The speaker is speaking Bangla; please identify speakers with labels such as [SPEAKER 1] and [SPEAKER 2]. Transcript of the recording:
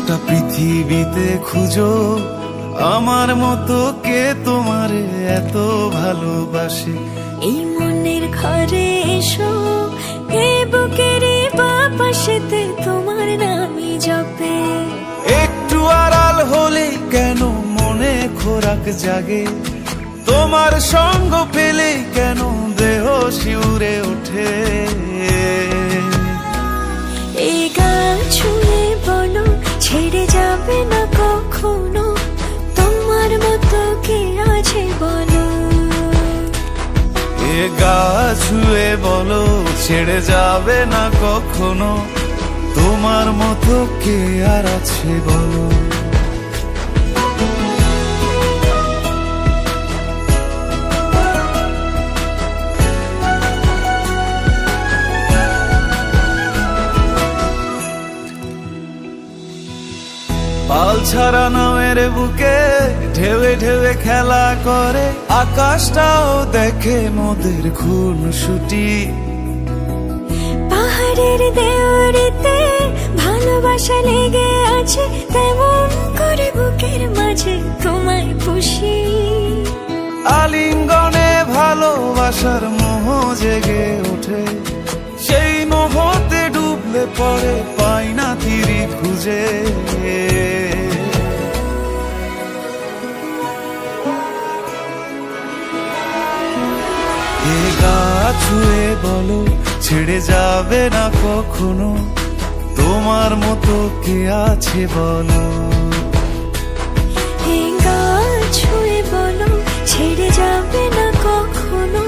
[SPEAKER 1] গোটা পৃথিবীতে খুঁজো আমার মতো কে তোমারে এত ভালোবাসে।
[SPEAKER 2] এই মনের ঘরে এসো, এ বুকের বাপাশেতে তোমার নামই জপে।
[SPEAKER 1] একটু আড়াল হলে কেন মনে খোরাক জাগে, তোমার সঙ্গ পেলে কেন দেহ শিউরে ওঠে।
[SPEAKER 2] এই গান ছুঁয়ে বলো ছেড়ে যাবে না কখনো, তোমার মতো কে আছে বলো।
[SPEAKER 1] এ গা ছুঁয়ে বলো ছেড়ে যাবে না কখনো, তোমার মতো কে আর আছে বলো। পাল ছাড়া নামের বুকে ঢেউে ঢেউে খেলা করে, আকাশটাও দেখে মোদের খুনসুটি।
[SPEAKER 2] পাহাড়ের দেওয়ারিতে ভালোবাসা লেগে আছে, তেমন করে বুকের মাঝে তোমায় পুষি।
[SPEAKER 1] আলিঙ্গনে ভালোবাসার মোহ জেগে ওঠে, সেই মোহতে ডুবলে পরে পাই না তীরি খুঁজে। এ গা ছুঁয়ে বলো ছেড়ে যাবে না কখনো, তোমার মতো কে আছে বলো।
[SPEAKER 2] এই গা ছুঁয়ে বলো ছেড়ে যাবে না কখনো,